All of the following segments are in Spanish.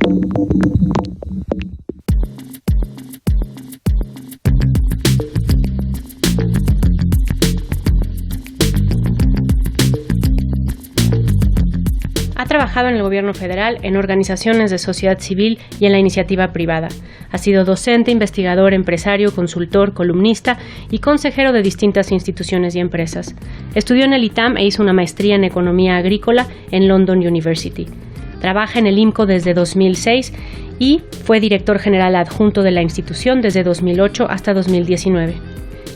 Ha trabajado en el gobierno federal, en organizaciones de sociedad civil y en la iniciativa privada. Ha sido docente, investigador, empresario, consultor, columnista y consejero de distintas instituciones y empresas. Estudió en el ITAM e hizo una maestría en economía agrícola en London University. Trabaja en el IMCO desde 2006 y fue director general adjunto de la institución desde 2008 hasta 2019.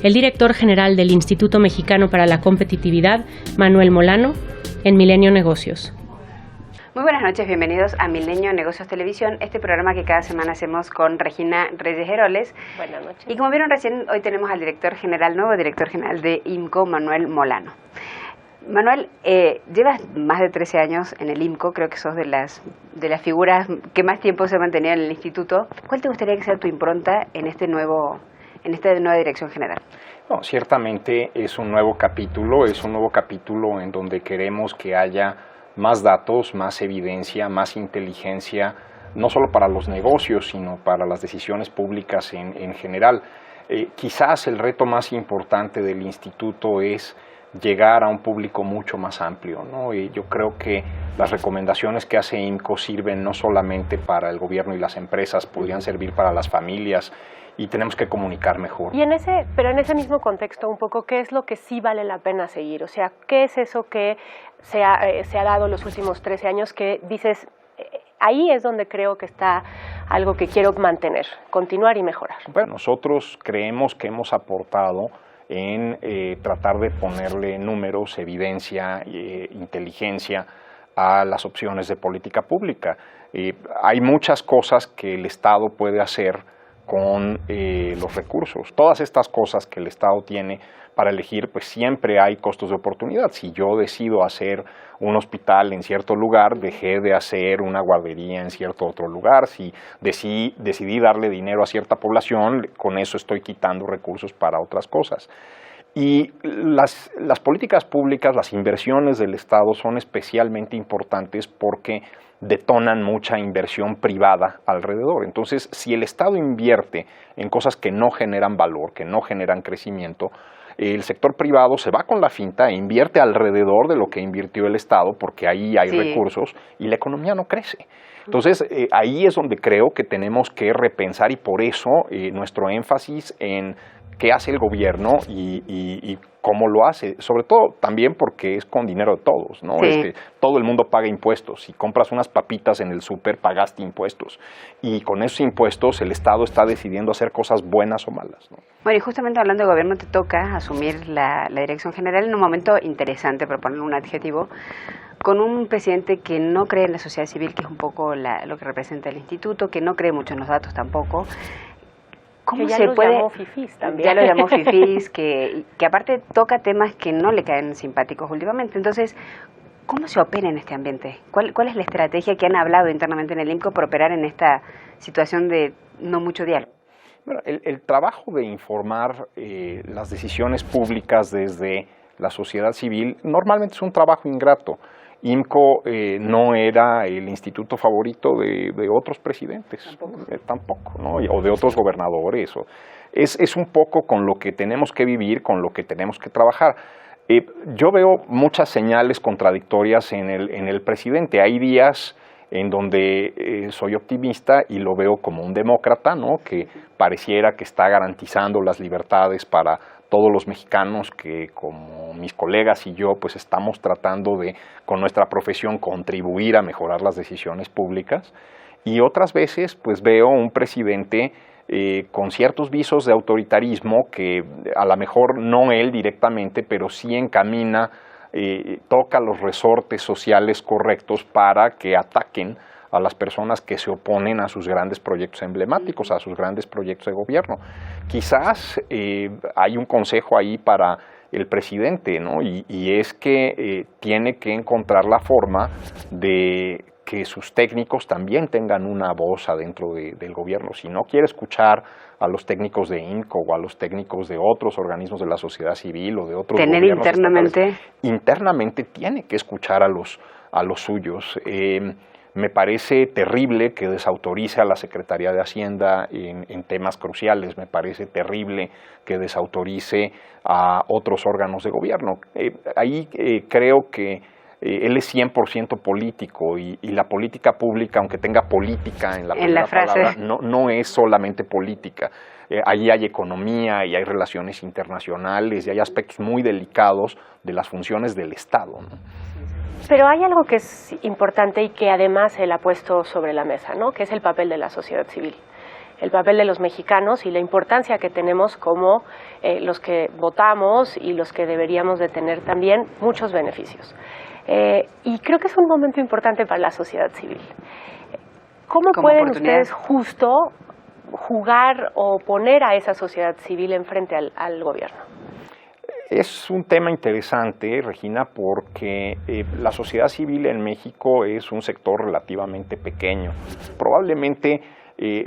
El director general del Instituto Mexicano para la Competitividad, Manuel Molano, en Milenio Negocios. Muy buenas noches, bienvenidos a Milenio Negocios Televisión, este programa que cada semana hacemos con Regina Reyes Heroles. Buenas noches. Y como vieron recién, hoy tenemos al nuevo director general de IMCO, Manuel Molano. Manuel, llevas más de 13 años en el IMCO, creo que sos de las figuras que más tiempo se mantenían en el instituto. ¿Cuál te gustaría que sea tu impronta en esta nueva dirección general? No, ciertamente es un nuevo capítulo en donde queremos que haya más datos, más evidencia, más inteligencia, no solo para los negocios, sino para las decisiones públicas en general. Quizás el reto más importante del instituto es llegar a un público mucho más amplio, ¿no? Y yo creo que las recomendaciones que hace IMCO sirven no solamente para el gobierno y las empresas, podrían servir para las familias, y tenemos que comunicar mejor. Pero en ese mismo contexto, un poco, ¿qué es lo que sí vale la pena seguir? O sea, ¿qué es eso que se ha dado los últimos 13 años que dices, ahí es donde creo que está algo que quiero mantener, continuar y mejorar? Bueno, nosotros creemos que hemos aportado en tratar de ponerle números, evidencia, inteligencia a las opciones de política pública. Hay muchas cosas que el Estado puede hacer con los recursos. Todas estas cosas que el Estado tiene para elegir, pues siempre hay costos de oportunidad. Si yo decido hacer un hospital en cierto lugar, dejé de hacer una guardería en cierto otro lugar. Si decidí darle dinero a cierta población, con eso estoy quitando recursos para otras cosas. Y las políticas públicas, las inversiones del Estado son especialmente importantes porque detonan mucha inversión privada alrededor. Entonces, si el Estado invierte en cosas que no generan valor, que no generan crecimiento, el sector privado se va con la finta e invierte alrededor de lo que invirtió el Estado porque ahí hay recursos y la economía no crece. Entonces, ahí es donde creo que tenemos que repensar y por eso nuestro énfasis en qué hace el gobierno y cómo lo hace, sobre todo también porque es con dinero de todos, ¿no? Sí. Todo el mundo paga impuestos. Si compras unas papitas en el súper, pagaste impuestos. Y con esos impuestos el Estado está decidiendo hacer cosas buenas o malas, ¿no? Bueno, y justamente hablando de gobierno, te toca asumir la dirección general en un momento interesante, por ponerle un adjetivo, con un presidente que no cree en la sociedad civil, que es un poco lo que representa el instituto, que no cree mucho en los datos tampoco. ¿Cómo que ya se los puede? Llamó fifís también. Ya lo llamó fifís, que aparte toca temas que no le caen simpáticos últimamente. Entonces, ¿cómo se opera en este ambiente? ¿Cuál es la estrategia que han hablado internamente en el IMCO para operar en esta situación de no mucho diálogo? Bueno, el trabajo de informar las decisiones públicas desde la sociedad civil normalmente es un trabajo ingrato. IMCO no era el instituto favorito de otros presidentes, tampoco, ¿no? O de otros gobernadores. Es un poco con lo que tenemos que vivir, con lo que tenemos que trabajar. Yo veo muchas señales contradictorias en el presidente. Hay días en donde soy optimista y lo veo como un demócrata, ¿no? Que pareciera que está garantizando las libertades para todos los mexicanos, que como mis colegas y yo pues estamos tratando de, con nuestra profesión, contribuir a mejorar las decisiones públicas. Y otras veces pues veo un presidente con ciertos visos de autoritarismo que a lo mejor no él directamente, pero sí encamina, toca los resortes sociales correctos para que ataquen a las personas que se oponen a sus grandes proyectos emblemáticos, a sus grandes proyectos de gobierno. Quizás hay un consejo ahí para el presidente, ¿no? Y es que tiene que encontrar la forma de que sus técnicos también tengan una voz adentro del gobierno. Si no quiere escuchar a los técnicos de IMCO o a los técnicos de otros organismos de la sociedad civil o de otros tener internamente internamente tiene que escuchar a los suyos. Me parece terrible que desautorice a la Secretaría de Hacienda en temas cruciales, me parece terrible que desautorice a otros órganos de gobierno. Ahí creo que él es 100% político y la política pública, aunque tenga política en la primera palabra, no es solamente política. Allí hay economía y hay relaciones internacionales y hay aspectos muy delicados de las funciones del Estado, ¿no? Pero hay algo que es importante y que además él ha puesto sobre la mesa, ¿no? Que es el papel de la sociedad civil, el papel de los mexicanos y la importancia que tenemos como los que votamos y los que deberíamos de tener también muchos beneficios. Y creo que es un momento importante para la sociedad civil. ¿Cómo pueden ustedes justo jugar o poner a esa sociedad civil enfrente al gobierno? Es un tema interesante, Regina, porque la sociedad civil en México es un sector relativamente pequeño. Probablemente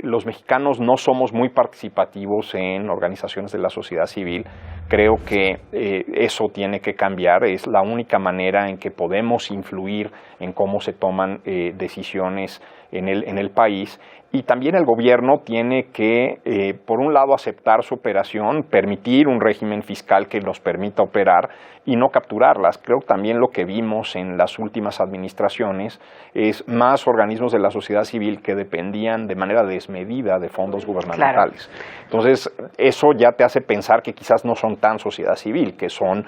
los mexicanos no somos muy participativos en organizaciones de la sociedad civil. Creo que eso tiene que cambiar. Es la única manera en que podemos influir en cómo se toman decisiones en el país. Y también el gobierno tiene que, por un lado, aceptar su operación, permitir un régimen fiscal que nos permita operar y no capturarlas. Creo que también lo que vimos en las últimas administraciones es más organismos de la sociedad civil que dependían de manera desmedida de fondos gubernamentales. Claro. Entonces, eso ya te hace pensar que quizás no son tan sociedad civil, que son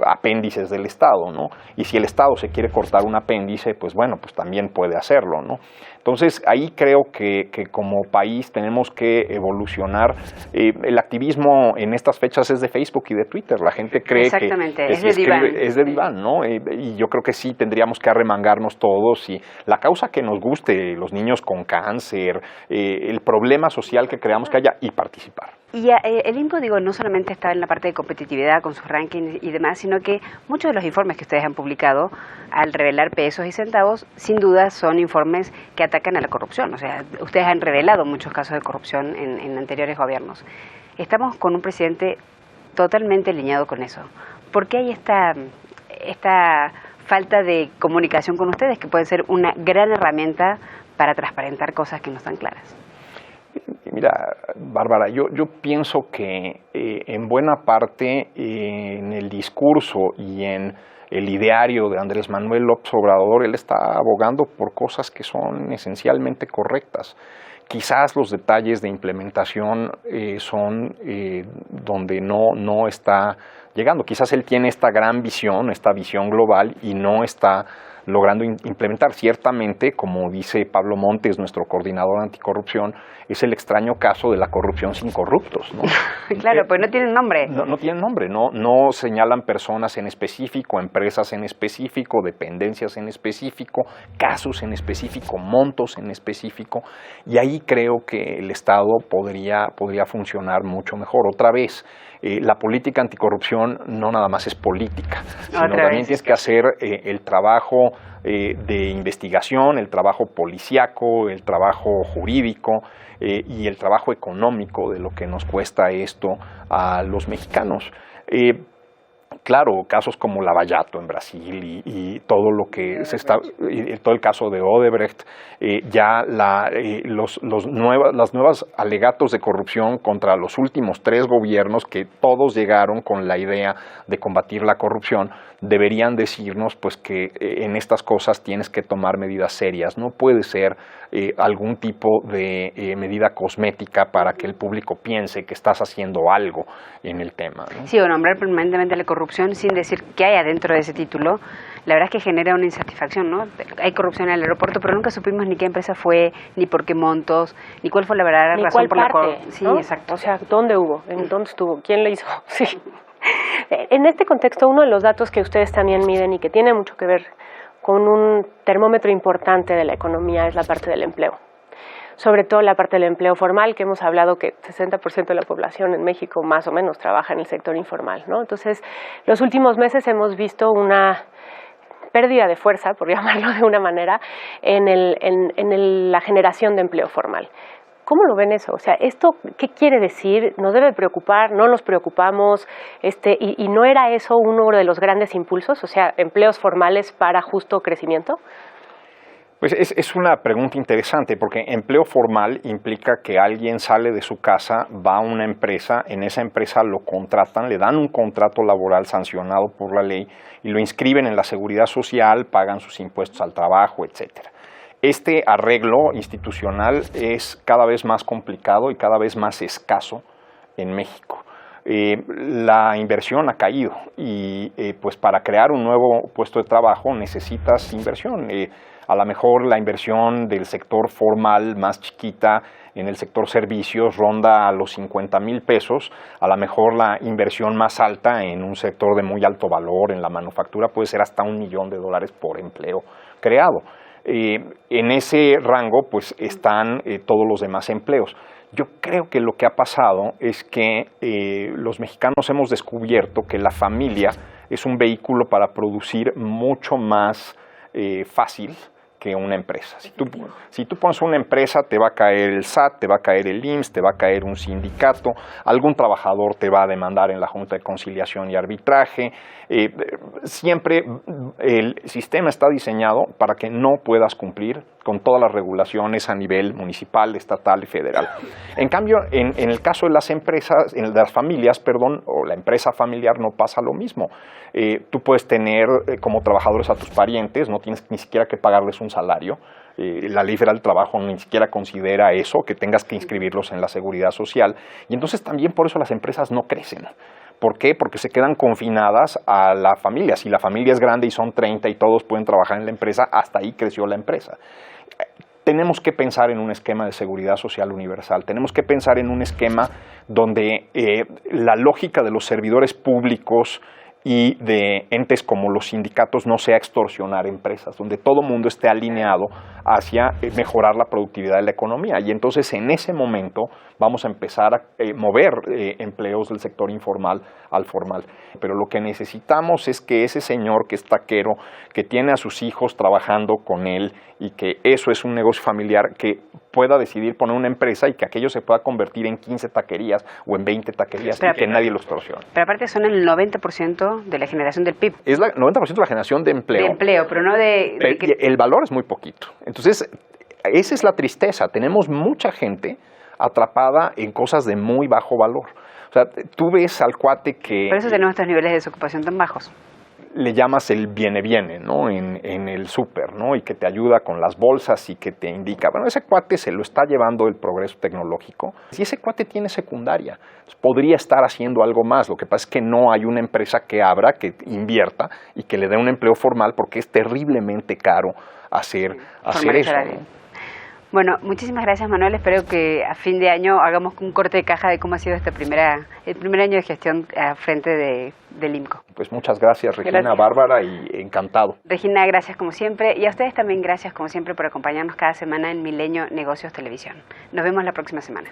apéndices del Estado, ¿no? Y si el Estado se quiere cortar un apéndice, pues bueno, pues también puede hacerlo, ¿no? Entonces, ahí creo que como país tenemos que evolucionar. El activismo en estas fechas es de Facebook y de Twitter. La gente cree que es de diván, ¿no? Y yo creo que sí tendríamos que arremangarnos todos y la causa que nos guste, los niños con cáncer, el problema social que creamos que haya y participar. Y el INCO, digo, no solamente está en la parte de competitividad con sus rankings y demás, sino que muchos de los informes que ustedes han publicado al revelar pesos y centavos, sin duda son informes que atacan a la corrupción. O sea, ustedes han revelado muchos casos de corrupción en anteriores gobiernos. Estamos con un presidente totalmente alineado con eso. ¿Por qué hay esta falta de comunicación con ustedes, que puede ser una gran herramienta para transparentar cosas que no están claras? Mira, Bárbara, yo pienso que en buena parte en el discurso y en el ideario de Andrés Manuel López Obrador, él está abogando por cosas que son esencialmente correctas. Quizás los detalles de implementación son donde no está llegando. Quizás él tiene esta gran visión, esta visión global y no está logrando implementar. Ciertamente, como dice Pablo Montes, nuestro coordinador anticorrupción, es el extraño caso de la corrupción sin corruptos, ¿no? Claro, pues no tienen nombre. No tienen nombre, no señalan personas en específico, empresas en específico, dependencias en específico, casos en específico, montos en específico, y ahí creo que el Estado podría funcionar mucho mejor. Otra vez, la política anticorrupción no nada más es política, sino también tienes que hacer el trabajo de investigación, el trabajo policíaco, el trabajo jurídico y el trabajo económico de lo que nos cuesta esto a los mexicanos. Claro, casos como Lavallato en Brasil y todo lo que todo el caso de Odebrecht, los nuevos alegatos de corrupción contra los últimos 3 gobiernos, que todos llegaron con la idea de combatir la corrupción, deberían decirnos pues que en estas cosas tienes que tomar medidas serias. No puede ser algún tipo de medida cosmética para que el público piense que estás haciendo algo en el tema, ¿no? Sí, o nombrar permanentemente la corrupción sin decir qué hay adentro de ese título, la verdad es que genera una insatisfacción, ¿no? Hay corrupción en el aeropuerto, pero nunca supimos ni qué empresa fue, ni por qué montos, ni cuál fue la verdadera razón por la corrupción. Sí, ¿no? Exacto. O sea, ¿dónde hubo? ¿En dónde estuvo? ¿Quién le hizo? Sí. En este contexto, uno de los datos que ustedes también miden y que tiene mucho que ver con un termómetro importante de la economía es la parte del empleo. Sobre todo la parte del empleo formal, que hemos hablado que 60% de la población en México más o menos trabaja en el sector informal, ¿no? Entonces, los últimos meses hemos visto una pérdida de fuerza, por llamarlo de una manera, en la generación de empleo formal. ¿Cómo lo ven eso? O sea, ¿esto qué quiere decir? ¿Nos debe preocupar? ¿No nos preocupamos? ¿Y no era eso uno de los grandes impulsos? O sea, empleos formales para justo crecimiento. Pues es una pregunta interesante porque empleo formal implica que alguien sale de su casa, va a una empresa, en esa empresa lo contratan, le dan un contrato laboral sancionado por la ley y lo inscriben en la seguridad social, pagan sus impuestos al trabajo, etcétera. Este arreglo institucional es cada vez más complicado y cada vez más escaso en México. La inversión ha caído y pues para crear un nuevo puesto de trabajo necesitas inversión. A lo mejor la inversión del sector formal más chiquita en el sector servicios ronda a los 50,000 pesos, a lo mejor la inversión más alta en un sector de muy alto valor, en la manufactura, puede ser hasta $1 millón por empleo creado. En ese rango pues están todos los demás empleos. Yo creo que lo que ha pasado es que los mexicanos hemos descubierto que la familia es un vehículo para producir mucho más fácil que una empresa. Si tú pones una empresa, te va a caer el SAT, te va a caer el IMSS, te va a caer un sindicato, algún trabajador te va a demandar en la Junta de Conciliación y Arbitraje. Siempre el sistema está diseñado para que no puedas cumplir con todas las regulaciones a nivel municipal, estatal y federal. En cambio, en el caso de las empresas, de las familias, o la empresa familiar no pasa lo mismo. Tú puedes tener como trabajadores a tus parientes, no tienes ni siquiera que pagarles un salario. La Ley Federal del Trabajo ni siquiera considera eso, que tengas que inscribirlos en la Seguridad Social. Y entonces también por eso las empresas no crecen. ¿Por qué? Porque se quedan confinadas a la familia. Si la familia es grande y son 30 y todos pueden trabajar en la empresa, hasta ahí creció la empresa. Tenemos que pensar en un esquema de seguridad social universal. Tenemos que pensar en un esquema donde la lógica de los servidores públicos y de entes como los sindicatos no sea extorsionar empresas, donde todo mundo esté alineado hacia mejorar la productividad de la economía. Y entonces en ese momento vamos a empezar a mover empleos del sector informal al formal. Pero lo que necesitamos es que ese señor que es taquero, que tiene a sus hijos trabajando con él y que eso es un negocio familiar, que pueda decidir poner una empresa y que aquello se pueda convertir en 15 taquerías o en 20 taquerías y que nadie lo extorsione. Pero aparte son el 90% de la generación del PIB. Es el 90% de la generación de empleo. De empleo, pero no de El valor es muy poquito. Entonces, esa es la tristeza. Tenemos mucha gente atrapada en cosas de muy bajo valor. O sea, tú ves al cuate que... Por eso tenemos estos niveles de desocupación tan bajos. Le llamas el viene, ¿no? En el súper, ¿no? Y que te ayuda con las bolsas y que te indica. Bueno, ese cuate se lo está llevando el progreso tecnológico. Si ese cuate tiene secundaria, pues podría estar haciendo algo más. Lo que pasa es que no hay una empresa que abra, que invierta y que le dé un empleo formal porque es terriblemente caro hacer eso, ¿no? Bueno, muchísimas gracias, Manuel. Espero que a fin de año hagamos un corte de caja de cómo ha sido el primer año de gestión a frente del IMCO. Pues muchas gracias, Regina, gracias. Bárbara, y encantado. Regina, gracias como siempre. Y a ustedes también gracias como siempre por acompañarnos cada semana en Milenio Negocios Televisión. Nos vemos la próxima semana.